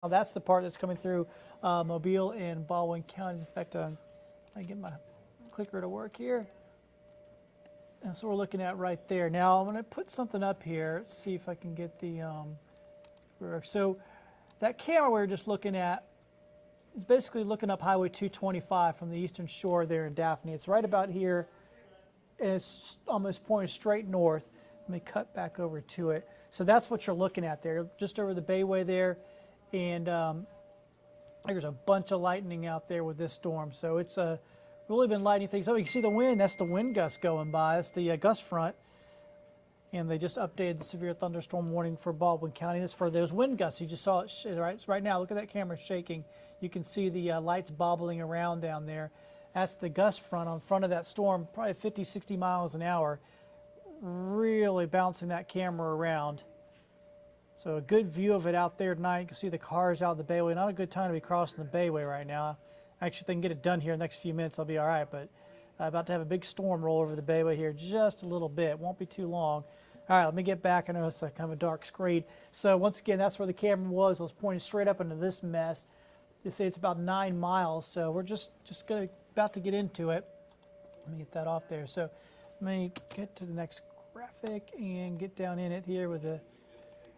That's the part that's coming through Mobile and Baldwin counties. In fact, I get my clicker to work here. And so we're looking at right there. Now I'm going to put something up here. Let's see if I can get the so that camera we were just looking at is basically looking up Highway 225 from the eastern shore there in Daphne. It's right about here, and it's almost pointing straight north. Let me cut back over to it. So that's what you're looking at there, just over the bayway there. And there's a bunch of lightning out there with this storm. So it's really been lightning things. Oh, you can see the wind. That's the wind gust going by. That's the gust front. And they just updated the severe thunderstorm warning for Baldwin County. That's for those wind gusts. You just saw it right now. Look at that camera shaking. You can see the lights bobbling around down there. That's the gust front on front of that storm, probably 50, 60 miles an hour, really bouncing that camera around. So a good view of it out there tonight. You can see the cars out the bayway. Not a good time to be crossing the bayway right now. Actually, if they can get it done here in the next few minutes, I'll be all right. But about to have a big storm roll over the bayway here just a little bit. Won't be too long. All right, let me get back. I know it's kind of a dark screen. So once again, that's where the camera was. I was pointing straight up into this mess. They say it's about 9 miles. So we're just about to get into it. Let me get that off there. So let me get to the next graphic and get down in it here with the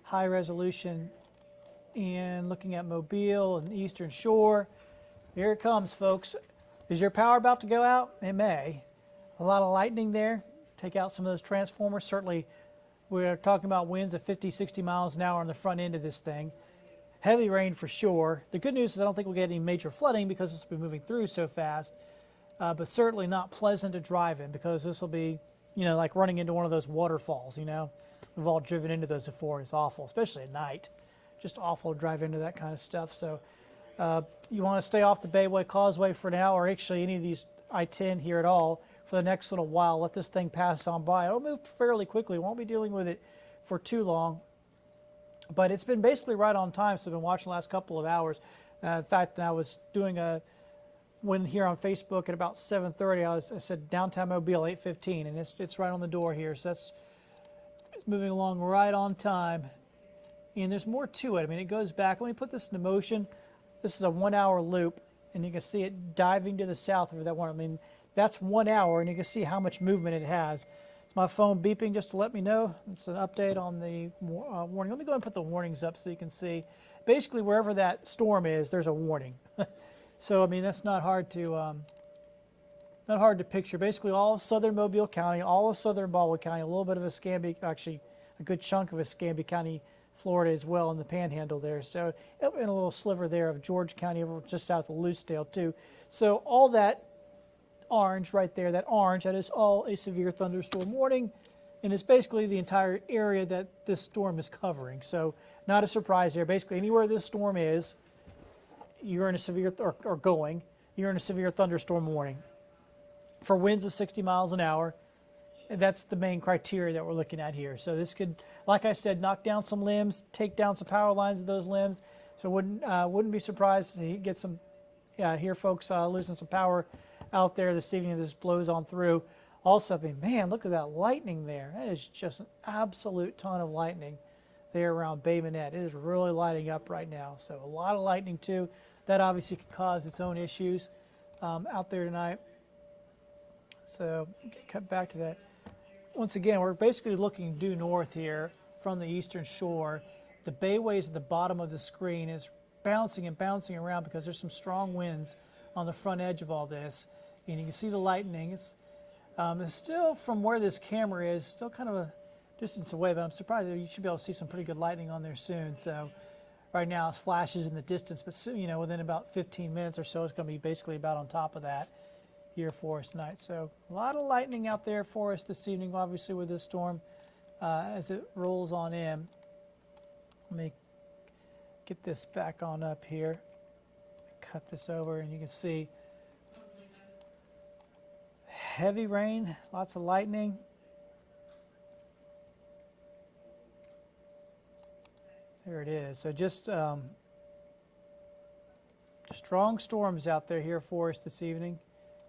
high resolution and looking at Mobile and the eastern shore. Here it comes, folks. Is your power about to go out? It may. A lot of lightning there. Take out some of those transformers. Certainly, we're talking about winds of 50, 60 miles an hour on the front end of this thing. Heavy rain for sure. The good news is I don't think we'll get any major flooding because it's been moving through so fast. But certainly not pleasant to drive in because this will be, like running into one of those waterfalls, We've all driven into those before. It's awful, especially at night. Just awful to drive into that kind of stuff. So you want to stay off the Bayway Causeway for now, or actually any of these I-10 here at all for the next little while. Let this thing pass on by. It'll move fairly quickly. Won't be dealing with it for too long. But it's been basically right on time, so I've been watching the last couple of hours. In fact, I was doing when here on Facebook at about 7:30, I said downtown Mobile 8:15, and it's right on the door here. So it's moving along right on time. And there's more to it. I mean, it goes back. Let me put this into motion. This is a 1 hour loop, and you can see it diving to the south over that one. I mean, that's 1 hour, and you can see how much movement it has. It's my phone beeping just to let me know. It's an update on the warning. Let me go ahead and put the warnings up so you can see. Basically, wherever that storm is, there's a warning. So, I mean, that's not hard to picture. Basically, all of southern Mobile County, all of southern Baldwin County, a little bit of Escambia, actually a good chunk of Escambia County, Florida as well, in the Panhandle there. So, and a little sliver there of George County over just south of Lucedale too. So all that orange right there, that is all a severe thunderstorm warning, and it's basically the entire area that this storm is covering. So not a surprise there. Basically anywhere this storm is, you're in a severe, you're in a severe thunderstorm warning for winds of 60 miles an hour. And that's the main criteria that we're looking at here. So this could, like I said, knock down some limbs, take down some power lines of those limbs. So wouldn't be surprised to get some, hear folks losing some power out there this evening as this blows on through. Also, I mean, man, look at that lightning there. That is just an absolute ton of lightning there around Bay Minette. It is really lighting up right now. So a lot of lightning too. That obviously could cause its own issues out there tonight. So cut back to that. Once again, we're basically looking due north here from the eastern shore. The bayway's at the bottom of the screen is bouncing and bouncing around because there's some strong winds on the front edge of all this. And you can see the lightning. It's still, from where this camera is, still kind of a distance away, but I'm surprised you should be able to see some pretty good lightning on there soon. So right now it's flashes in the distance, but soon, within about 15 minutes or so, it's going to be basically about on top of that here for us tonight. So a lot of lightning out there for us this evening, obviously with this storm as it rolls on in. Let me get this back on up here. Cut this over and you can see heavy rain, lots of lightning. There it is. So just strong storms out there here for us this evening.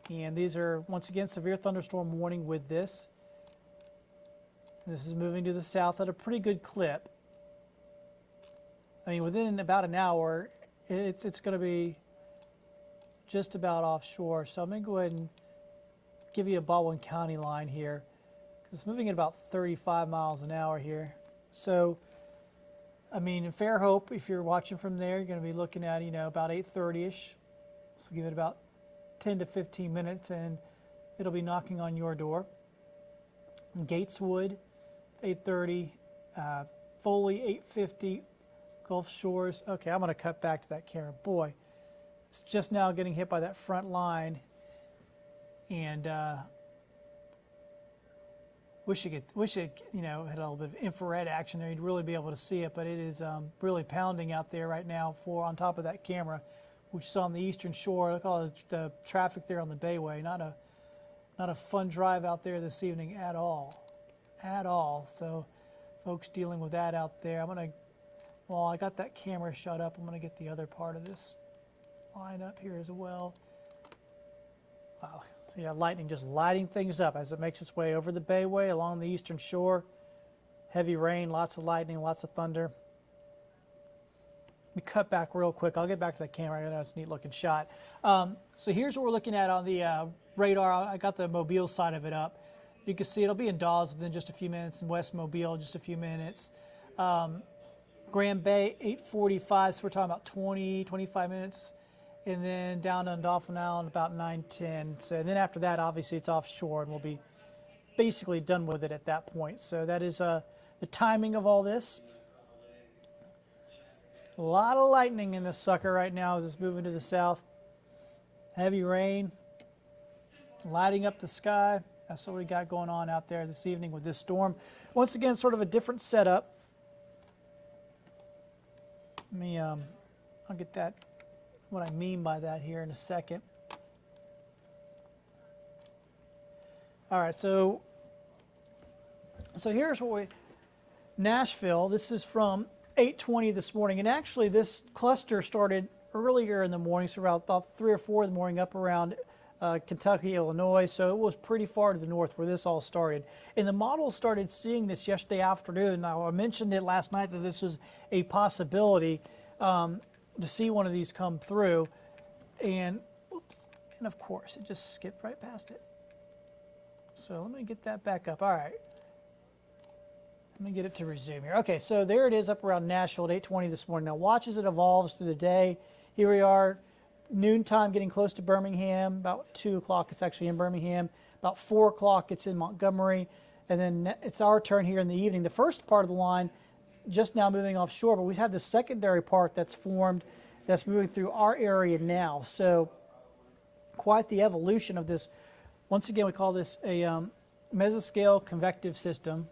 And these are, once again, severe thunderstorm warning with this. And this is moving to the south at a pretty good clip. I mean, within about an hour, it's going to be just about offshore. So I'm going to go ahead and give you a Baldwin County line here, because it's moving at about 35 miles an hour here. So, I mean, in Fairhope, if you're watching from there, you're going to be looking at, you know, about 8:30ish. So give it about 10 to 15 minutes, and it'll be knocking on your door. In Gateswood, 8:30. Foley, 8:50. Gulf Shores. Okay, I'm going to cut back to that camera. Boy, it's just now getting hit by that front line, and wish it you know, had a little bit of infrared action there. You'd really be able to see it, but it is really pounding out there right now on top of that camera, which is on the eastern shore. Look at all the traffic there on the Bayway. Not a fun drive out there this evening at all, So, folks dealing with that out there. Well, I got that camera shut up. I'm going to get the other part of this line up here as well. Wow. So yeah, lightning just lighting things up as it makes its way over the Bayway along the eastern shore. Heavy rain, lots of lightning, lots of thunder. Let me cut back real quick. I'll get back to that camera. I know it's a neat looking shot. So here's what we're looking at on the radar. I got the Mobile side of it up. You can see it'll be in Dawes within just a few minutes, in West Mobile just a few minutes. Grand Bay, 8:45, so we're talking about 20, 25 minutes. And then down on Dauphin Island, about 9:10. So then after that, obviously, it's offshore, and we'll be basically done with it at that point. So that is the timing of all this. A lot of lightning in this sucker right now as it's moving to the south. Heavy rain, lighting up the sky. That's what we got going on out there this evening with this storm. Once again, sort of a different setup. Let me, I'll get that, what I mean by that here in a second. All right, so here's what Nashville, this is from 8:20 this morning, and actually this cluster started earlier in the morning, so about 3 or 4 in the morning up around Kentucky, Illinois, so it was pretty far to the north where this all started. And the model started seeing this yesterday afternoon. Now, I mentioned it last night that this was a possibility to see one of these come through. And, oops, and of course, it just skipped right past it. So let me get that back up. All right. Let me get it to resume here. Okay, so there it is up around Nashville at 8:20 this morning. Now, watch as it evolves through the day. Here we are. Noontime, getting close to Birmingham. About 2 o'clock, it's actually in Birmingham. About 4 o'clock, it's in Montgomery. And then it's our turn here in the evening. The first part of the line is just now moving offshore, but we have the secondary part that's formed that's moving through our area now. So quite the evolution of this. Once again, we call this a mesoscale convective system.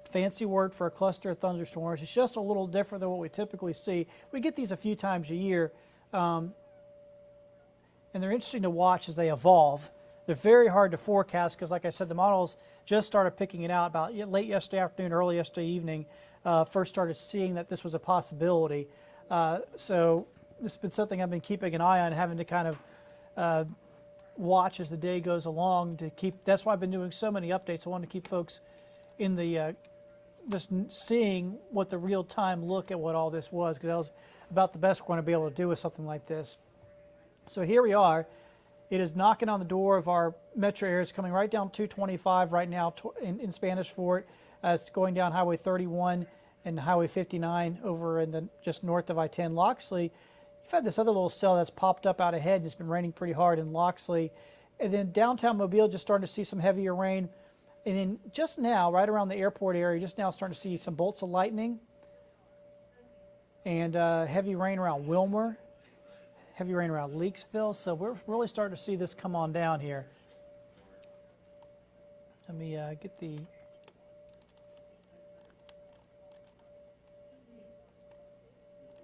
Fancy word for a cluster of thunderstorms. It's just a little different than what we typically see. We get these a few times a year. And they're interesting to watch as they evolve. They're very hard to forecast because, like I said, the models just started picking it out about late yesterday afternoon, early yesterday evening, first started seeing that this was a possibility. So this has been something I've been keeping an eye on, having to kind of watch as the day goes along to keep. That's why I've been doing so many updates. I want to keep folks in the just seeing what the real-time look at what all this was, because that was about the best we're going to be able to do with something like this. So here we are. It is knocking on the door of our metro areas, coming right down 225 right now in Spanish Fort. It's going down Highway 31 and Highway 59 over in the just north of I-10 Loxley. You've had this other little cell that's popped up out ahead, and it's been raining pretty hard in Loxley. And then downtown Mobile, just starting to see some heavier rain. And then just now, right around the airport area, just now starting to see some bolts of lightning and heavy rain around Wilmer. Heavy rain around Leakesville, so we're really starting to see this come on down here. Let me get the...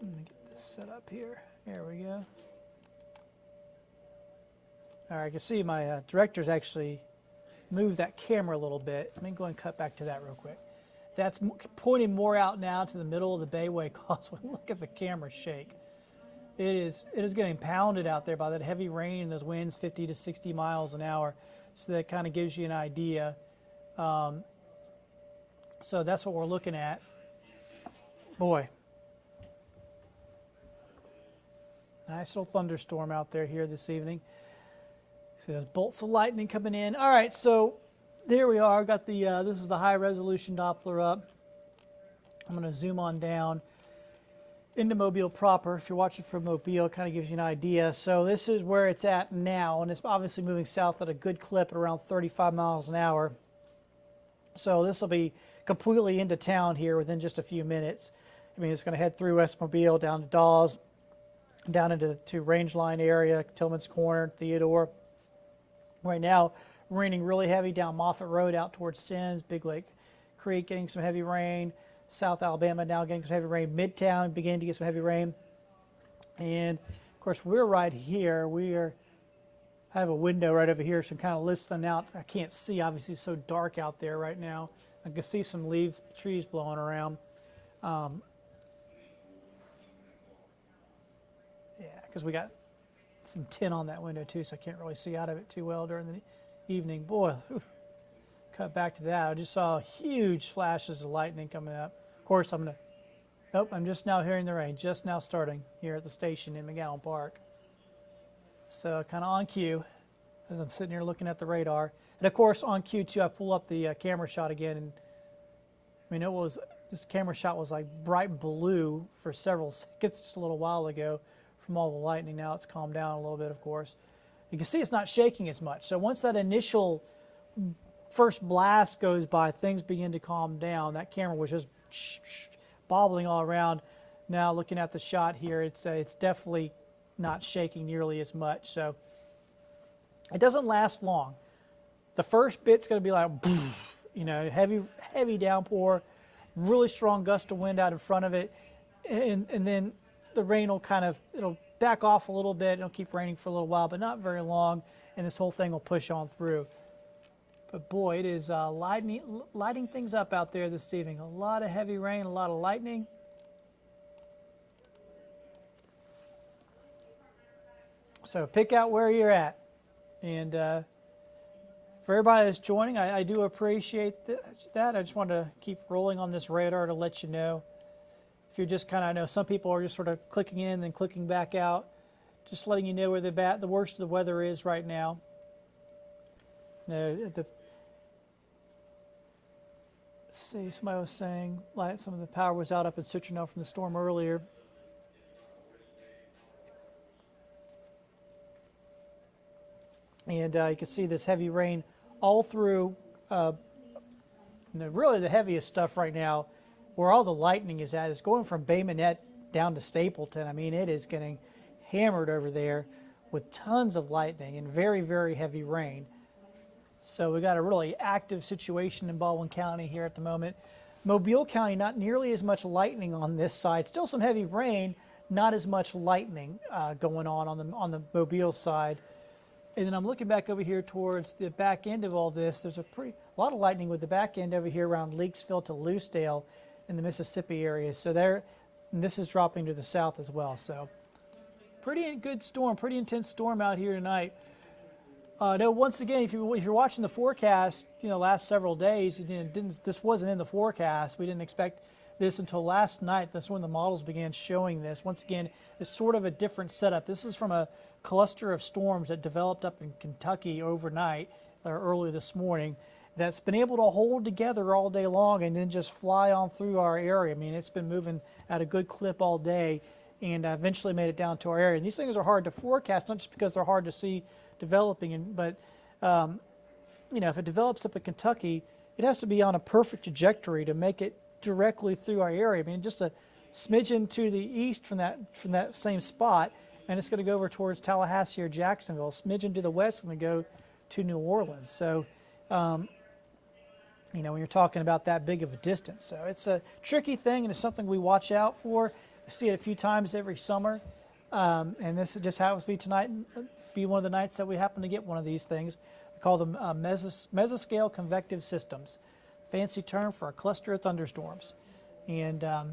Let me get this set up here. There we go. All right, I can see my director's actually moved that camera a little bit. Let me go and cut back to that real quick. That's pointing more out now to the middle of the Bayway Causeway. Look at the camera shake. It is getting pounded out there by that heavy rain and those winds 50 to 60 miles an hour. So that kind of gives you an idea. So that's what we're looking at. Boy, Nice little thunderstorm out there here this evening. See those bolts of lightning coming in. All right, so there we are. Got the this is the high resolution Doppler up. I'm going to zoom on down into Mobile proper. If you're watching from Mobile, it kind of gives you an idea. So this is where it's at now, and it's obviously moving south at a good clip at around 35 miles an hour. So this will be completely into town here within just a few minutes. I mean, it's going to head through West Mobile, down to Dawes, down into the range line area, Tillman's Corner, Theodore. Right now, raining really heavy down Moffett Road out towards Sins, Big Lake Creek getting some heavy rain. South Alabama now getting some heavy rain. Midtown beginning to get some heavy rain. And, of course, we're right here. I have a window right over here, so I'm kind of listening out. I can't see, obviously, it's so dark out there right now. I can see some leaves, trees blowing around. Yeah, because we got some tint on that window too, so I can't really see out of it too well during the evening. Boy, cut back to that. I just saw huge flashes of lightning coming up. Of course, I'm just now hearing the rain, just now starting here at the station in McGowan Park. So kind of on cue as I'm sitting here looking at the radar. And of course, on cue too, I pull up the camera shot again, and I mean, this camera shot was like bright blue for several seconds just a little while ago from all the lightning. Now it's calmed down a little bit, of course. You can see it's not shaking as much. So once that initial first blast goes by, things begin to calm down. That camera was just bobbling all around. Now looking at the shot here, it's definitely not shaking nearly as much. So it doesn't last long. The first bit's going to be like, you know, heavy downpour, really strong gust of wind out in front of it, and then the rain will it'll back off a little bit. It'll keep raining for a little while, but not very long, and this whole thing will push on through. But boy, it is lighting things up out there this evening. A lot of heavy rain, a lot of lightning. So pick out where you're at. And for everybody that's joining, I do appreciate that. I just wanted to keep rolling on this radar to let you know. If you're just I know some people are just sort of clicking in and then clicking back out. Just letting you know where the worst of the weather is right now. Let's see, somebody was saying some of the power was out up in Citronelle from the storm earlier. And you can see this heavy rain all through, really the heaviest stuff right now, where all the lightning is at, is going from Bay Minette down to Stapleton. I mean, it is getting hammered over there with tons of lightning and very, very heavy rain. So we got a really active situation in Baldwin County here at the moment. Mobile County, not nearly as much lightning on this side. Still some heavy rain, not as much lightning going on the Mobile side. And then I'm looking back over here towards the back end of all this. There's a lot of lightning with the back end over here around Leakesville to Loosedale in the Mississippi area. So this is dropping to the south as well. So pretty good storm, pretty intense storm out here tonight. Now, once again, if you're watching the forecast, last several days, this wasn't in the forecast. We didn't expect this until last night. That's when the models began showing this. Once again, it's sort of a different setup. This is from a cluster of storms that developed up in Kentucky overnight or early this morning that's been able to hold together all day long and then just fly on through our area. I mean, it's been moving at a good clip all day and eventually made it down to our area. And these things are hard to forecast, not just because they're hard to see developing, but if it develops up in Kentucky, it has to be on a perfect trajectory to make it directly through our area. I mean, just a smidgen to the east from that same spot, and it's going to go over towards Tallahassee or Jacksonville. A smidgen to the west, and go to New Orleans. So, when you're talking about that big of a distance, so it's a tricky thing, and it's something we watch out for. We see it a few times every summer, and this just happens to be tonight. Be one of the nights that we happen to get one of these things. We call them mesoscale convective systems. Fancy term for a cluster of thunderstorms. And I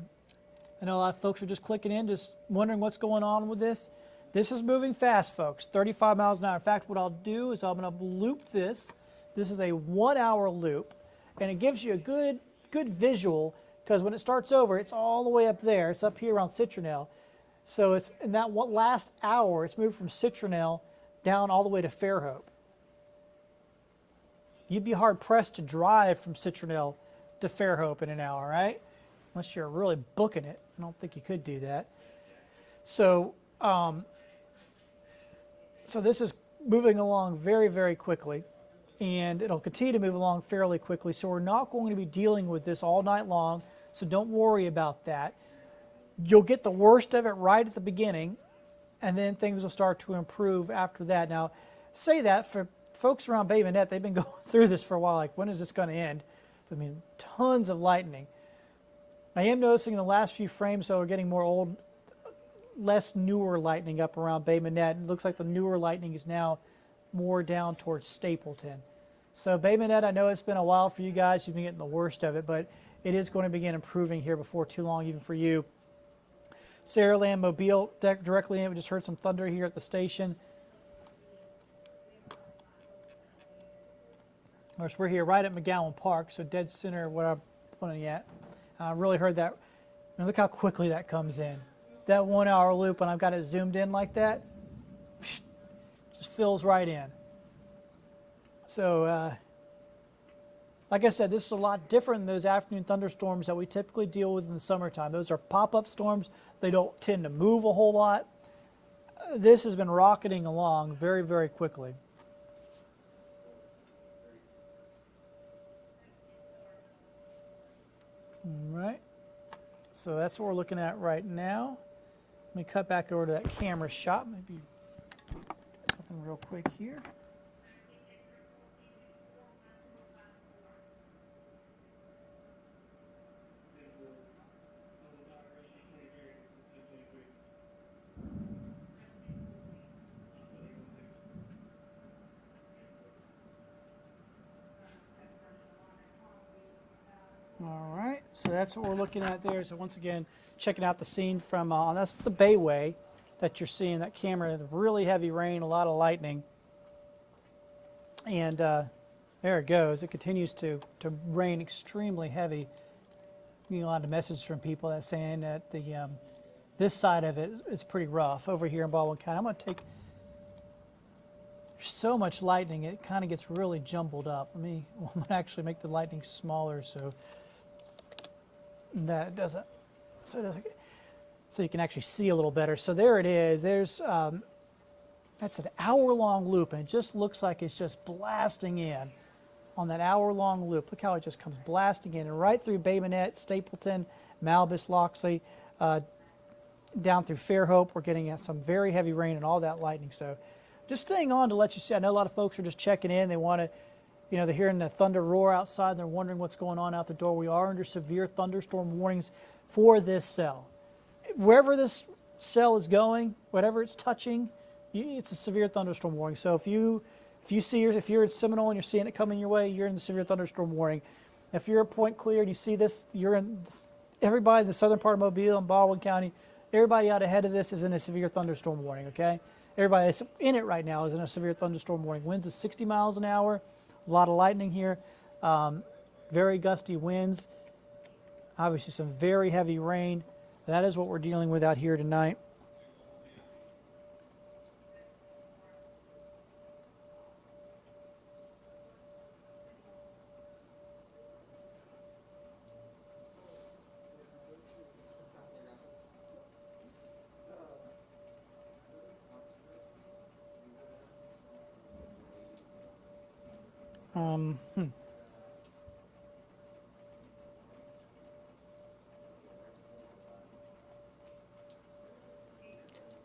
know a lot of folks are just clicking in, just wondering what's going on with this. This is moving fast, folks, 35 miles an hour. In fact, what I'll do is I'm going to loop this. This is a 1 hour loop, and it gives you a good visual, because when it starts over, it's all the way up there. It's up here around Citronelle. So it's in that last hour, it's moved from Citronelle down all the way to Fairhope. You'd be hard pressed to drive from Citronelle to Fairhope in an hour, right? Unless you're really booking it. I don't think you could do that. So, so this is moving along very, very quickly, and it'll continue to move along fairly quickly. So we're not going to be dealing with this all night long, so don't worry about that. You'll get the worst of it right at the beginning, and then things will start to improve after that. Now, say that for folks around Bay Minette, they've been going through this for a while, like when is this going to end? I mean, tons of lightning. I am noticing in the last few frames, though, we're getting more old, less newer lightning up around Bay Minette. It looks like the newer lightning is now more down towards Stapleton. So Bay Minette, I know it's been a while for you guys. You've been getting the worst of it, but it is going to begin improving here before too long, even for you. Saraland, Mobile, directly in. We just heard some thunder here at the station. Of course, we're here right at McGowan Park, so dead center of what I'm pointing at. I really heard that. And look how quickly that comes in. That 1 hour loop, when I've got it zoomed in like that, just fills right in. So, like I said, this is a lot different than those afternoon thunderstorms that we typically deal with in the summertime. Those are pop-up storms. They don't tend to move a whole lot. This has been rocketing along very, very quickly. All right. So that's what we're looking at right now. Let me cut back over to that camera shot. Maybe something real quick here. All right, so that's what we're looking at there. So once again, checking out the scene from, that's the Bayway that you're seeing, that camera, really heavy rain, a lot of lightning. And there it goes. It continues to rain extremely heavy. Getting a lot of messages from people that saying that the this side of it is pretty rough over here in Baldwin County. I'm going to take so much lightning, it kind of gets really jumbled up. I'm going to actually make the lightning smaller so that doesn't, so you can actually see a little better. So there it is. There's that's an hour-long loop, and it just looks like it's just blasting in on that hour-long loop. Look how it just comes blasting in and right through Bay Minette, Stapleton, Malbus, Loxley, down through Fairhope. We're getting some very heavy rain and all that lightning. So just staying on to let you see. I know a lot of folks are just checking in. They want to, you know, they're hearing the thunder roar outside. And they're wondering what's going on out the door. We are under severe thunderstorm warnings for this cell. Wherever this cell is going, whatever it's touching, it's a severe thunderstorm warning. So if you're in Seminole and you're seeing it coming your way, you're in the severe thunderstorm warning. If you're at Point Clear and you see this, you're in. Everybody in the southern part of Mobile and Baldwin County, everybody out ahead of this is in a severe thunderstorm warning. Okay. Everybody that's in it right now is in a severe thunderstorm warning. Winds of 60 miles an hour, a lot of lightning here, very gusty winds, obviously some very heavy rain. That is what we're dealing with out here tonight.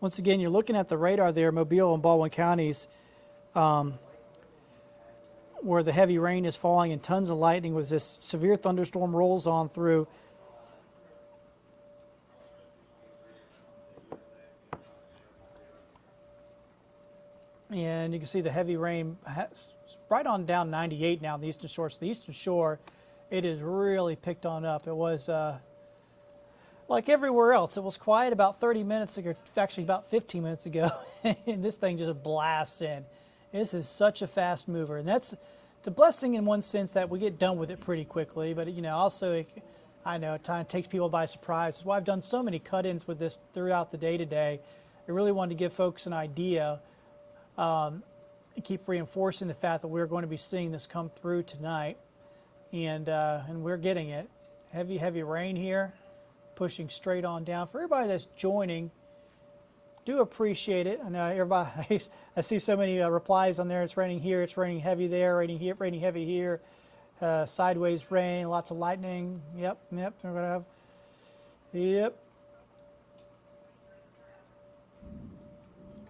Once again, you're looking at the radar there, Mobile and Baldwin counties, where the heavy rain is falling and tons of lightning as this severe thunderstorm rolls on through. And you can see the heavy rain right on down 98 now on the eastern shore. So the eastern shore, it is really picked on up. It was like everywhere else. It was quiet about 30 minutes ago, actually about 15 minutes ago, and this thing just blasts in. This is such a fast mover, and it's a blessing in one sense that we get done with it pretty quickly, but you know, also I know it takes people by surprise. That's why I've done so many cut-ins with this throughout the day today. I really wanted to give folks an idea and keep reinforcing the fact that we're going to be seeing this come through tonight, and we're getting it. Heavy rain here, pushing straight on down. For everybody that's joining, do appreciate it. I know everybody. I see so many replies on there. It's raining here. It's raining heavy there. Raining heavy here. Sideways rain. Lots of lightning. Yep. We're gonna have. Yep.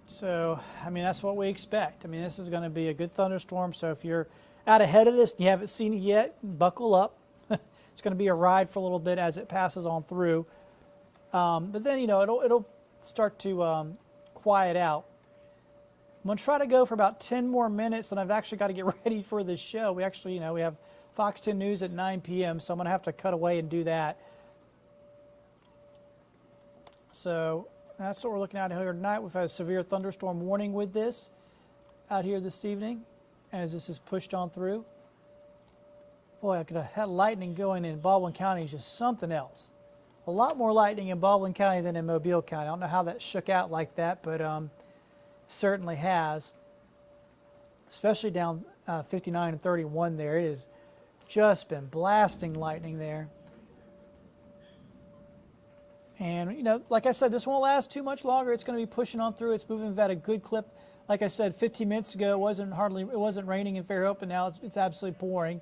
So I mean that's what we expect. I mean this is going to be a good thunderstorm. So if you're out ahead of this and you haven't seen it yet, buckle up. It's going to be a ride for a little bit as it passes on through. But then it'll start to quiet out. I'm going to try to go for about 10 more minutes, and I've actually got to get ready for this show. We actually, we have Fox 10 News at 9 p.m., so I'm going to have to cut away and do that. So that's what we're looking at here tonight. We've had a severe thunderstorm warning with this out here this evening as this is pushed on through. Boy, I could have had lightning going in Baldwin County, just something else. A lot more lightning in Baldwin County than in Mobile County. I don't know how that shook out like that, but certainly has. Especially down 59 and 31 there. It has just been blasting lightning there. And, like I said, this won't last too much longer. It's going to be pushing on through. It's moving at a good clip. Like I said, 15 minutes ago, it wasn't raining in Fairhope, and now it's absolutely pouring.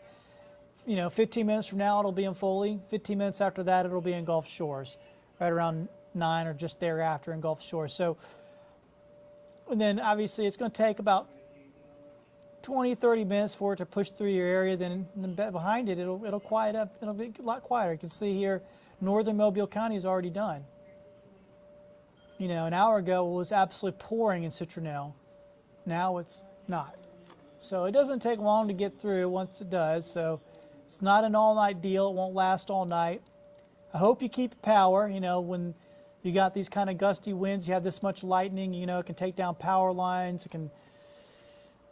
15 minutes from now, it'll be in Foley. 15 minutes after that, it'll be in Gulf Shores, right around 9 or just thereafter in Gulf Shores. So, and then obviously it's going to take about 20, 30 minutes for it to push through your area. Then behind it, it'll quiet up. It'll be a lot quieter. You can see here, northern Mobile County is already done. An hour ago it was absolutely pouring in Citronelle. Now it's not. So it doesn't take long to get through once it does. So it's not an all-night deal. It won't last all night. I hope you keep power. When you got these kind of gusty winds, you have this much lightning, it can take down power lines. It can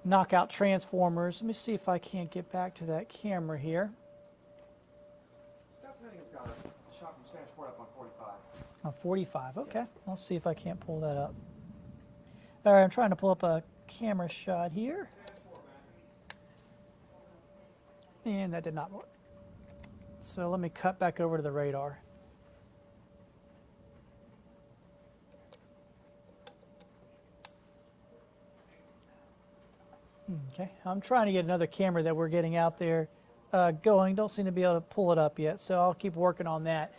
knock out transformers. Let me see if I can't get back to that camera here. Steph, I think it's got a shot from Spanish Fort up on 45. On 45, okay. I'll see if I can't pull that up. All right, I'm trying to pull up a camera shot here. And that did not work. So let me cut back over to the radar. Okay, I'm trying to get another camera that we're getting out there going. Don't seem to be able to pull it up yet, so I'll keep working on that.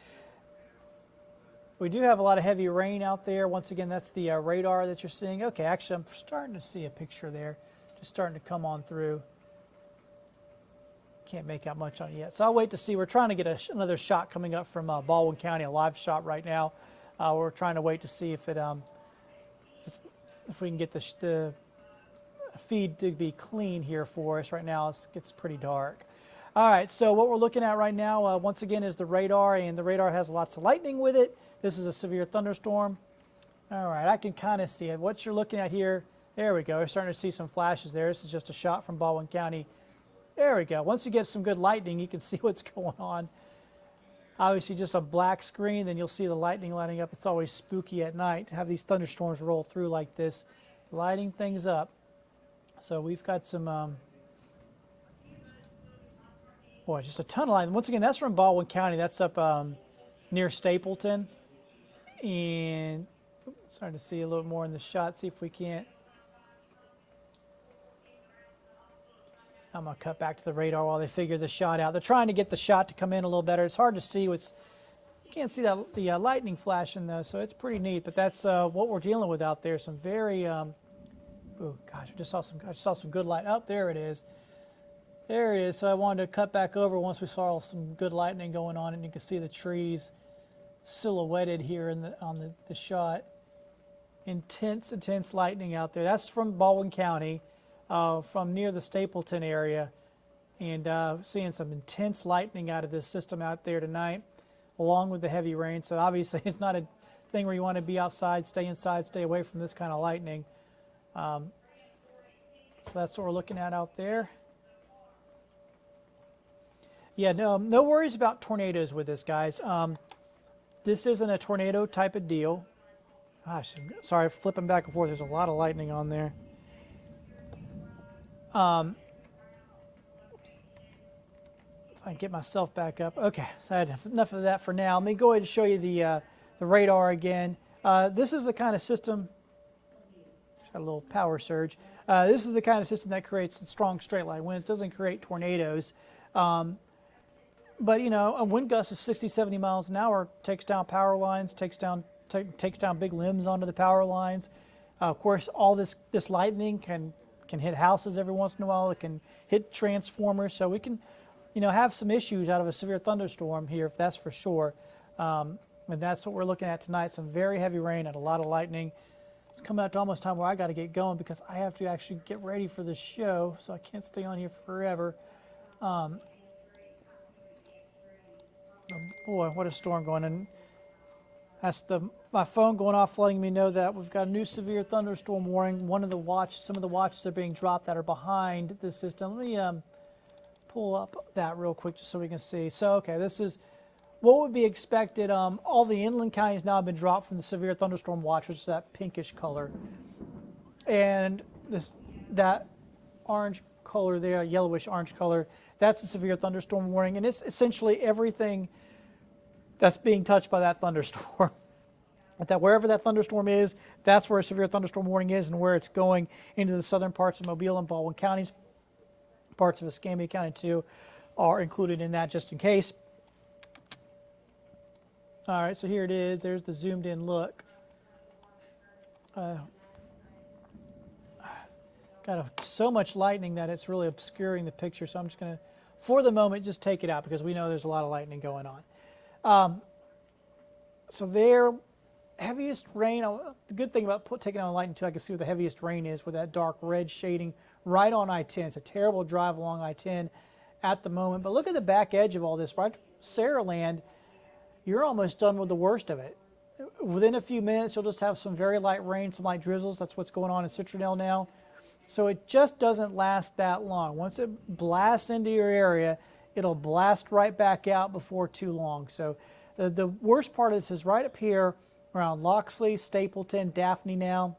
We do have a lot of heavy rain out there. Once again, that's the radar that you're seeing. Okay, actually, I'm starting to see a picture there. Just starting to come on through. Can't make out much on it yet. So I'll wait to see. We're trying to get another shot coming up from Baldwin County, a live shot right now. We're trying to wait to see if we can get the feed to be clean here for us. Right now it gets pretty dark. All right, so what we're looking at right now, once again, is the radar, and the radar has lots of lightning with it. This is a severe thunderstorm. All right, I can kind of see it. What you're looking at here, there we go. We're starting to see some flashes there. This is just a shot from Baldwin County. There we go. Once you get some good lightning, you can see what's going on. Obviously, just a black screen, then you'll see the lightning lighting up. It's always spooky at night to have these thunderstorms roll through like this, lighting things up. So we've got some, boy, just a ton of lightning. Once again, that's from Baldwin County. That's up near Stapleton. And starting to see a little more in the shot. See if we can't. I'm going to cut back to the radar while they figure the shot out. They're trying to get the shot to come in a little better. It's hard to see. You can't see that the lightning flashing, though, so it's pretty neat. But that's what we're dealing with out there. Some very, oh, gosh, I just saw some good light. Oh, there it is. There it is. So I wanted to cut back over once we saw some good lightning going on, and you can see the trees silhouetted here on the shot. Intense lightning out there. That's from Baldwin County. From near the Stapleton area, and seeing some intense lightning out of this system out there tonight, along with the heavy rain. So obviously it's not a thing where you want to be outside, stay inside, stay away from this kind of lightning. So that's what we're looking at out there. Yeah, no worries about tornadoes with this, guys. This isn't a tornado type of deal. Gosh, sorry, flipping back and forth. There's a lot of lightning on there. I get myself back up. Okay, so I had enough of that for now. Let me go ahead and show you the radar again. This is the kind of system. Got a little power surge. This is the kind of system that creates strong straight line winds. Doesn't create tornadoes. But you know, a wind gust of 60, 70 miles an hour takes down power lines, takes down big limbs onto the power lines. Of course, all this lightning can hit houses every once in a while. It can hit transformers. So we can, you know, have some issues out of a severe thunderstorm here, that's for sure. And that's what we're looking at tonight. Some very heavy rain and a lot of lightning. It's coming up to almost time where I got to get going because I have to actually get ready for the show, so I can't stay on here forever. Oh boy, what a storm going on. That's my phone going off letting me know that we've got a new severe thunderstorm warning. Some of the watches are being dropped that are behind the system. Let me pull up that real quick just so we can see. So, okay, this is what would be expected. All the inland counties now have been dropped from the severe thunderstorm watch, which is that pinkish color. And that orange color there, yellowish orange color, that's a severe thunderstorm warning. And it's essentially everything that's being touched by that thunderstorm. That wherever that thunderstorm is, that's where a severe thunderstorm warning is, and where it's going into the southern parts of Mobile and Baldwin counties. Parts of Escambia County too are included in that just in case. All right, so here it is. There's the zoomed in look. Got so much lightning that it's really obscuring the picture, so I'm just going to, for the moment, just take it out because we know there's a lot of lightning going on. So their heaviest rain, the good thing about taking on lightning too, I can see where the heaviest rain is with that dark red shading right on I-10. It's a terrible drive along I-10 at the moment. But look at the back edge of all this, right? Saraland, you're almost done with the worst of it. Within a few minutes, you'll just have some very light rain, some light drizzles. That's what's going on in Citronelle now. So it just doesn't last that long. Once it blasts into your area, it'll blast right back out before too long. So the worst part of this is right up here around Loxley, Stapleton, Daphne now.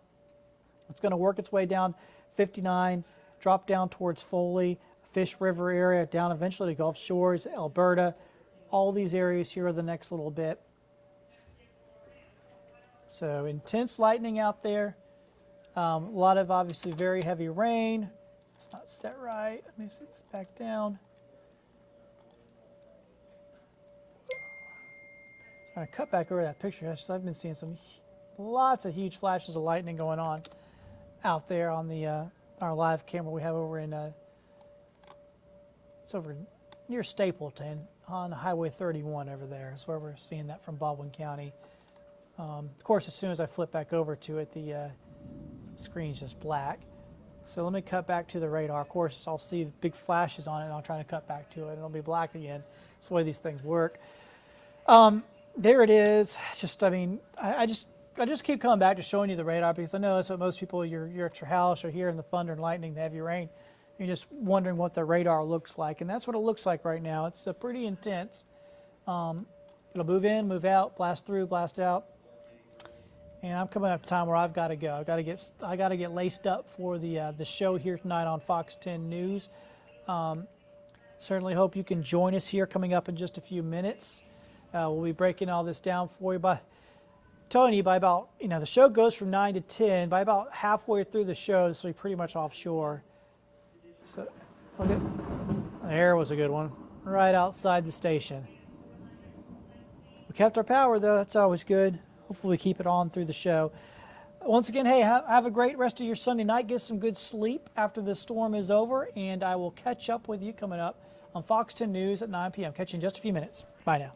It's going to work its way down 59, drop down towards Foley, Fish River area, down eventually to Gulf Shores, Alberta. All these areas here are the next little bit. So intense lightning out there. A lot of obviously very heavy rain. It's not set right. Let me see, it's back down. So I'm going to cut back over that picture. I've been seeing lots of huge flashes of lightning going on out there on the our live camera we have over in it's over near Stapleton on Highway 31 over there. That's where we're seeing that from Baldwin County. Of course, as soon as I flip back over to it, the screen's just black. So let me cut back to the radar. Of course, I'll see the big flashes on it, and I'll try to cut back to it, and it'll be black again. That's the way these things work. There it is. Just, I mean, I just keep coming back to showing you the radar because I know that's what most people, you're at your house or hearing the thunder and lightning, the heavy rain. You're just wondering what the radar looks like, and that's what it looks like right now. It's pretty intense. It'll move in, move out, blast through, blast out. And I'm coming up to time where I've got to go. I got to get laced up for the show here tonight on Fox 10 News. Certainly hope you can join us here coming up in just a few minutes. We'll be breaking all this down for you by telling you by about, the show goes from 9 to 10. By about halfway through the show, this will be pretty much offshore. So, okay. There was a good one. Right outside the station. We kept our power, though. That's always good. Hopefully we keep it on through the show. Once again, hey, have a great rest of your Sunday night. Get some good sleep after the storm is over, and I will catch up with you coming up on Fox 10 News at 9 p.m. Catch you in just a few minutes. Bye now.